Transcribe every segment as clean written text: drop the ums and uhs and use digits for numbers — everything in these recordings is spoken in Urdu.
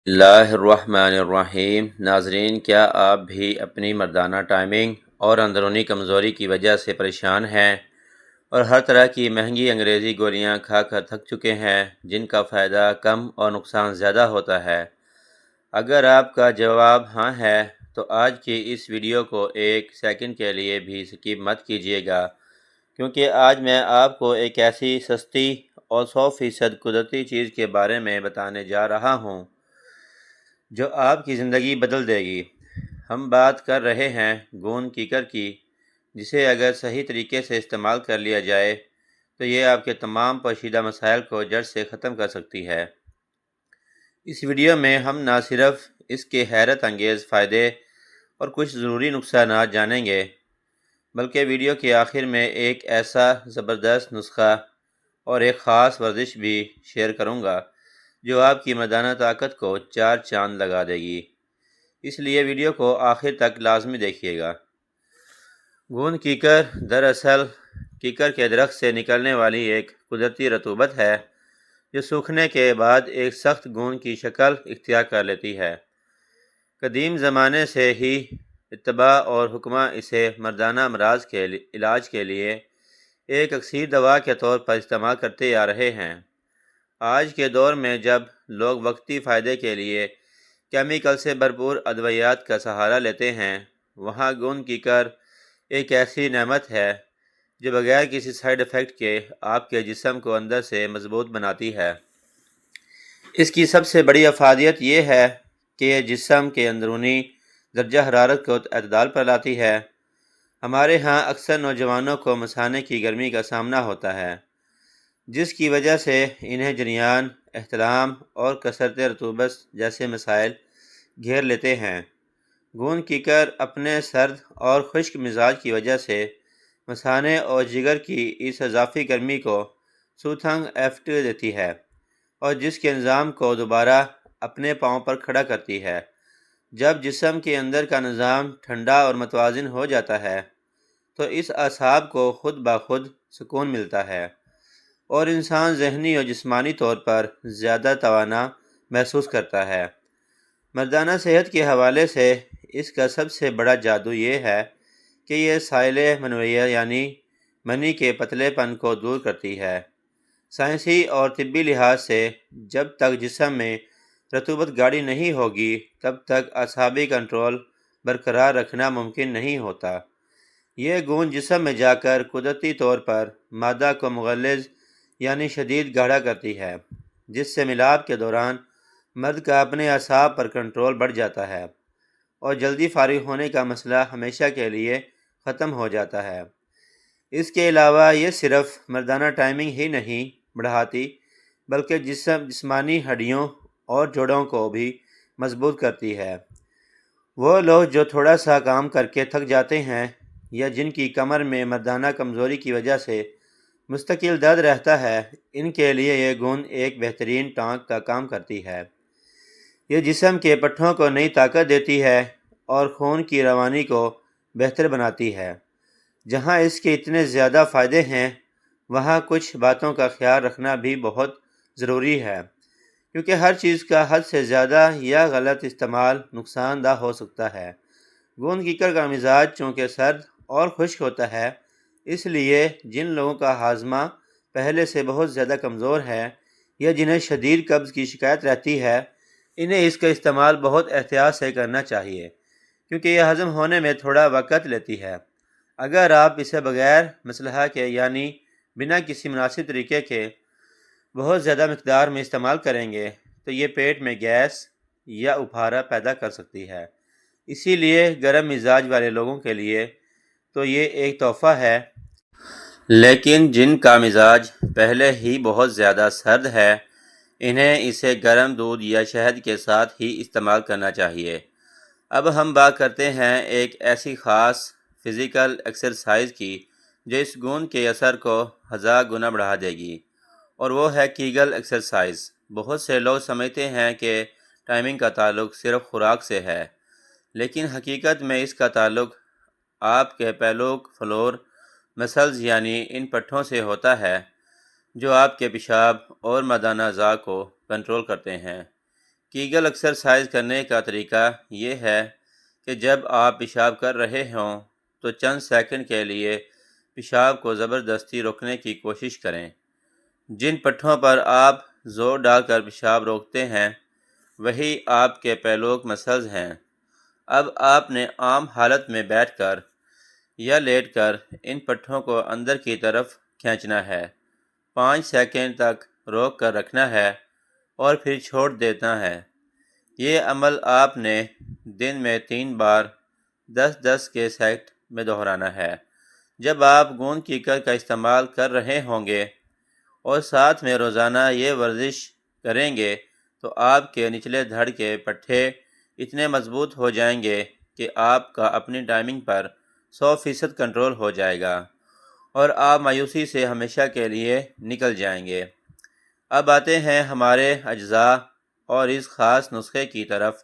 اللہ الرحمن الرحیم۔ ناظرین، کیا آپ بھی اپنی مردانہ ٹائمنگ اور اندرونی کمزوری کی وجہ سے پریشان ہیں اور ہر طرح کی مہنگی انگریزی گولیاں کھا کر تھک چکے ہیں جن کا فائدہ کم اور نقصان زیادہ ہوتا ہے؟ اگر آپ کا جواب ہاں ہے تو آج کی اس ویڈیو کو ایک سیکنڈ کے لیے بھی سکپ مت کیجیے گا، کیونکہ آج میں آپ کو ایک ایسی سستی اور 100% قدرتی چیز کے بارے میں بتانے جا رہا ہوں جو آپ کی زندگی بدل دے گی۔ ہم بات کر رہے ہیں گوند کیکر کی، جسے اگر صحیح طریقے سے استعمال کر لیا جائے تو یہ آپ کے تمام پوشیدہ مسائل کو جڑ سے ختم کر سکتی ہے۔ اس ویڈیو میں ہم نہ صرف اس کے حیرت انگیز فائدے اور کچھ ضروری نقصانات جانیں گے، بلکہ ویڈیو کے آخر میں ایک ایسا زبردست نسخہ اور ایک خاص ورزش بھی شیئر کروں گا جو آپ کی مردانہ طاقت کو چار چاند لگا دے گی۔ اس لیے ویڈیو کو آخر تک لازمی دیکھیے گا۔ گوند کیکر دراصل کیکر کے درخت سے نکلنے والی ایک قدرتی رطوبت ہے جو سوکھنے کے بعد ایک سخت گوند کی شکل اختیار کر لیتی ہے۔ قدیم زمانے سے ہی اتباع اور حکماں اسے مردانہ امراض کے علاج کے لیے ایک اکسیر دوا کے طور پر استعمال کرتے آ رہے ہیں۔ آج کے دور میں جب لوگ وقتی فائدے کے لیے کیمیکل سے بھرپور ادویات کا سہارا لیتے ہیں، وہاں گوند کیکر ایک ایسی نعمت ہے جو بغیر کسی سائیڈ ایفیکٹ کے آپ کے جسم کو اندر سے مضبوط بناتی ہے۔ اس کی سب سے بڑی افادیت یہ ہے کہ یہ جسم کے اندرونی درجہ حرارت کو اعتدال پر لاتی ہے۔ ہمارے ہاں اکثر نوجوانوں کو مثانے کی گرمی کا سامنا ہوتا ہے، جس کی وجہ سے انہیں جریان، احتلام اور کثرت رطوبت جیسے مسائل گھیر لیتے ہیں۔ گوند کیکر اپنے سرد اور خشک مزاج کی وجہ سے مثانے اور جگر کی اس اضافی گرمی کو سوتھنگ ایفٹ دیتی ہے اور جس کے نظام کو دوبارہ اپنے پاؤں پر کھڑا کرتی ہے۔ جب جسم کے اندر کا نظام ٹھنڈا اور متوازن ہو جاتا ہے تو اس اعصاب کو خود بخود سکون ملتا ہے اور انسان ذہنی اور جسمانی طور پر زیادہ توانا محسوس کرتا ہے۔ مردانہ صحت کے حوالے سے اس کا سب سے بڑا جادو یہ ہے کہ یہ سائل منویہ یعنی منی کے پتلے پن کو دور کرتی ہے۔ سائنسی اور طبی لحاظ سے جب تک جسم میں رطوبت گاڑی نہیں ہوگی تب تک اعصابی کنٹرول برقرار رکھنا ممکن نہیں ہوتا۔ یہ گوند جسم میں جا کر قدرتی طور پر مادہ کو مغلظ یعنی شدید گاڑھا کرتی ہے، جس سے ملاپ کے دوران مرد کا اپنے اعصاب پر کنٹرول بڑھ جاتا ہے اور جلدی فارغ ہونے کا مسئلہ ہمیشہ کے لیے ختم ہو جاتا ہے۔ اس کے علاوہ یہ صرف مردانہ ٹائمنگ ہی نہیں بڑھاتی بلکہ جسمانی ہڈیوں اور جوڑوں کو بھی مضبوط کرتی ہے۔ وہ لوگ جو تھوڑا سا کام کر کے تھک جاتے ہیں یا جن کی کمر میں مردانہ کمزوری کی وجہ سے مستقل درد رہتا ہے، ان کے لیے یہ گوند ایک بہترین ٹانک کا کام کرتی ہے۔ یہ جسم کے پٹھوں کو نئی طاقت دیتی ہے اور خون کی روانی کو بہتر بناتی ہے۔ جہاں اس کے اتنے زیادہ فائدے ہیں، وہاں کچھ باتوں کا خیال رکھنا بھی بہت ضروری ہے، کیونکہ ہر چیز کا حد سے زیادہ یا غلط استعمال نقصان دہ ہو سکتا ہے۔ گوند کیکر کا مزاج چونکہ سرد اور خشک ہوتا ہے، اس لیے جن لوگوں کا ہاضمہ پہلے سے بہت زیادہ کمزور ہے یا جنہیں شدید قبض کی شکایت رہتی ہے، انہیں اس کا استعمال بہت احتیاط سے کرنا چاہیے، کیونکہ یہ ہضم ہونے میں تھوڑا وقت لیتی ہے۔ اگر آپ اسے بغیر مصلحہ کے یعنی بنا کسی مناسب طریقے کے بہت زیادہ مقدار میں استعمال کریں گے تو یہ پیٹ میں گیس یا اپھارا پیدا کر سکتی ہے۔ اسی لیے گرم مزاج والے لوگوں کے لیے تو یہ ایک تحفہ ہے، لیکن جن کا مزاج پہلے ہی بہت زیادہ سرد ہے انہیں اسے گرم دودھ یا شہد کے ساتھ ہی استعمال کرنا چاہیے۔ اب ہم بات کرتے ہیں ایک ایسی خاص فزیکل ایکسرسائز کی جو اس گوند کے اثر کو 1000 گنا بڑھا دے گی، اور وہ ہے کیگل ایکسرسائز۔ بہت سے لوگ سمجھتے ہیں کہ ٹائمنگ کا تعلق صرف خوراک سے ہے، لیکن حقیقت میں اس کا تعلق آپ کے پیلوک فلور مسلز یعنی ان پٹھوں سے ہوتا ہے جو آپ کے پیشاب اور مردانہ اعضاء کو کنٹرول کرتے ہیں۔ کیگل ایکسرسائز کرنے کا طریقہ یہ ہے کہ جب آپ پیشاب کر رہے ہوں تو چند سیکنڈ کے لیے پیشاب کو زبردستی روکنے کی کوشش کریں۔ جن پٹھوں پر آپ زور ڈال کر پیشاب روکتے ہیں وہی آپ کے پیلوک مسلز ہیں۔ اب آپ نے عام حالت میں بیٹھ کر یا لیٹ کر ان پٹھوں کو اندر کی طرف کھینچنا ہے۔ 5 سیکنڈ تک روک کر رکھنا ہے اور پھر چھوڑ دینا ہے۔ یہ عمل آپ نے دن میں 3 بار 10-10 کے سیٹ میں دہرانا ہے۔ جب آپ گوند کیکر کا استعمال کر رہے ہوں گے اور ساتھ میں روزانہ یہ ورزش کریں گے تو آپ کے نچلے دھڑ کے پٹھے اتنے مضبوط ہو جائیں گے کہ آپ کا اپنی ٹائمنگ پر 100% کنٹرول ہو جائے گا اور آپ مایوسی سے ہمیشہ کے لیے نکل جائیں گے۔ اب آتے ہیں ہمارے اجزاء اور اس خاص نسخے کی طرف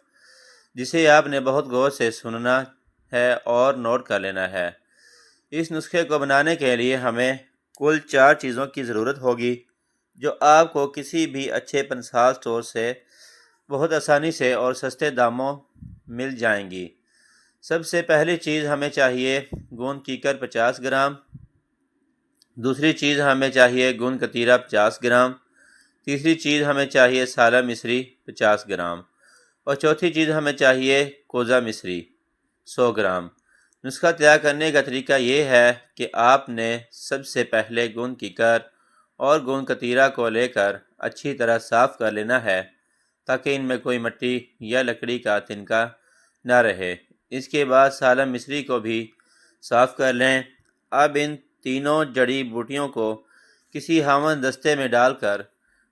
جسے آپ نے بہت غور سے سننا ہے اور نوٹ کر لینا ہے۔ اس نسخے کو بنانے کے لیے ہمیں کل 4 چیزوں کی ضرورت ہوگی جو آپ کو کسی بھی اچھے پنسال سٹور سے بہت آسانی سے اور سستے داموں مل جائیں گی۔ سب سے پہلی چیز ہمیں چاہیے گوند کیکر 50 گرام، دوسری چیز ہمیں چاہیے گوند کتیرہ 50 گرام، تیسری چیز ہمیں چاہیے سالہ مصری 50 گرام اور چوتھی چیز ہمیں چاہیے کوزہ مصری 100 گرام۔ نسخہ تیار کرنے کا طریقہ یہ ہے کہ آپ نے سب سے پہلے گوند کیکر اور گوند کتیرہ کو لے کر اچھی طرح صاف کر لینا ہے تاکہ ان میں کوئی مٹی یا لکڑی کا تنکا نہ رہے۔ اس کے بعد سالہ مصری کو بھی صاف کر لیں۔ اب ان تینوں جڑی بوٹیوں کو کسی ہاون دستے میں ڈال کر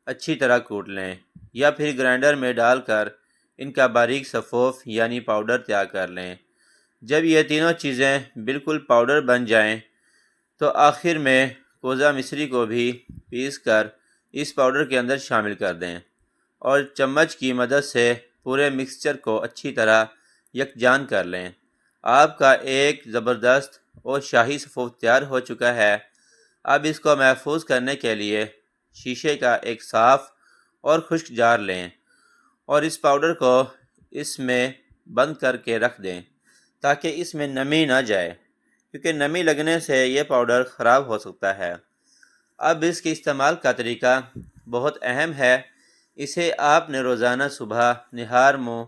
اچھی طرح کوٹ لیں یا پھر گرائنڈر میں ڈال کر ان کا باریک صفوف یعنی پاؤڈر تیار کر لیں۔ جب یہ تینوں چیزیں بالکل پاؤڈر بن جائیں تو آخر میں کوزہ مصری کو بھی پیس کر اس پاؤڈر کے اندر شامل کر دیں اور چمچ کی مدد سے پورے مکسچر کو اچھی طرح یکجان کر لیں۔ آپ کا ایک زبردست اور شاہی صفوف تیار ہو چکا ہے۔ اب اس کو محفوظ کرنے کے لیے شیشے کا ایک صاف اور خشک جار لیں اور اس پاؤڈر کو اس میں بند کر کے رکھ دیں تاکہ اس میں نمی نہ جائے، کیونکہ نمی لگنے سے یہ پاؤڈر خراب ہو سکتا ہے۔ اب اس کے استعمال کا طریقہ بہت اہم ہے۔ اسے آپ نے روزانہ صبح نہار منہ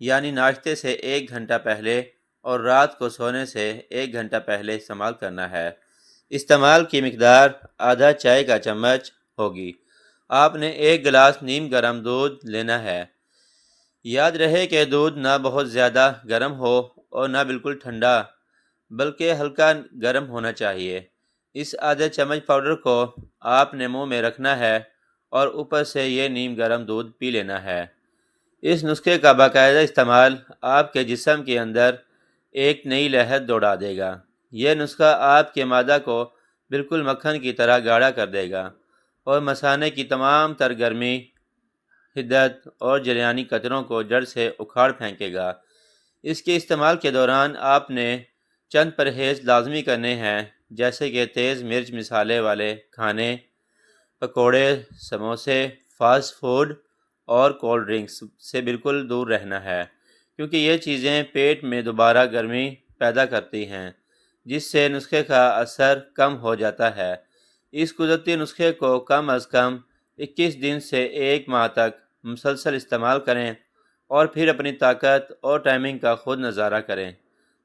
یعنی ناشتے سے 1 گھنٹہ پہلے اور رات کو سونے سے 1 گھنٹہ پہلے استعمال کرنا ہے۔ استعمال کی مقدار آدھا چائے کا چمچ ہوگی۔ آپ نے 1 گلاس نیم گرم دودھ لینا ہے۔ یاد رہے کہ دودھ نہ بہت زیادہ گرم ہو اور نہ بالکل ٹھنڈا، بلکہ ہلکا گرم ہونا چاہیے۔ اس آدھے چمچ پاؤڈر کو آپ نے منہ میں رکھنا ہے اور اوپر سے یہ نیم گرم دودھ پی لینا ہے۔ اس نسخے کا باقاعدہ استعمال آپ کے جسم کے اندر ایک نئی لہر دوڑا دے گا۔ یہ نسخہ آپ کے معدہ کو بالکل مکھن کی طرح گاڑھا کر دے گا اور مثانے کی تمام تر گرمی، حدت اور جریانی قطروں کو جڑ سے اکھاڑ پھینکے گا۔ اس کے استعمال کے دوران آپ نے چند پرہیز لازمی کرنے ہیں، جیسے کہ تیز مرچ مصالحے والے کھانے، پکوڑے، سموسے، فاسٹ فوڈ اور کولڈ ڈرنکس سے بالکل دور رہنا ہے، کیونکہ یہ چیزیں پیٹ میں دوبارہ گرمی پیدا کرتی ہیں، جس سے نسخے کا اثر کم ہو جاتا ہے۔ اس قدرتی نسخے کو کم از کم 21 دن سے 1 ماہ تک مسلسل استعمال کریں اور پھر اپنی طاقت اور ٹائمنگ کا خود نظارہ کریں۔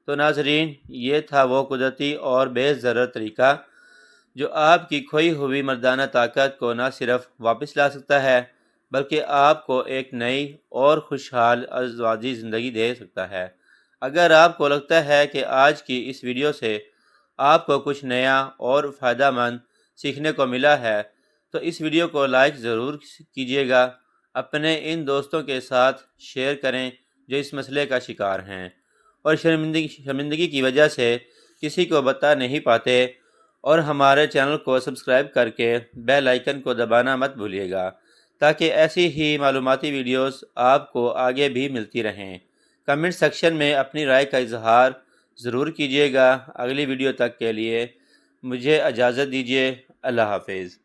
تو ناظرین، یہ تھا وہ قدرتی اور بے ضرر طریقہ جو آپ کی کھوئی ہوئی مردانہ طاقت کو نہ صرف واپس لا سکتا ہے بلکہ آپ کو ایک نئی اور خوشحال ازدواجی زندگی دے سکتا ہے۔ اگر آپ کو لگتا ہے کہ آج کی اس ویڈیو سے آپ کو کچھ نیا اور فائدہ مند سیکھنے کو ملا ہے تو اس ویڈیو کو لائک ضرور کیجیے گا۔ اپنے ان دوستوں کے ساتھ شیئر کریں جو اس مسئلے کا شکار ہیں اور شرمندگی کی وجہ سے کسی کو بتا نہیں پاتے، اور ہمارے چینل کو سبسکرائب کر کے بیل آئیکن کو دبانا مت بھولیے گا تاکہ ایسی ہی معلوماتی ویڈیوز آپ کو آگے بھی ملتی رہیں۔ کمنٹ سیکشن میں اپنی رائے کا اظہار ضرور کیجیے گا۔ اگلی ویڈیو تک کے لیے مجھے اجازت دیجیے۔ اللہ حافظ۔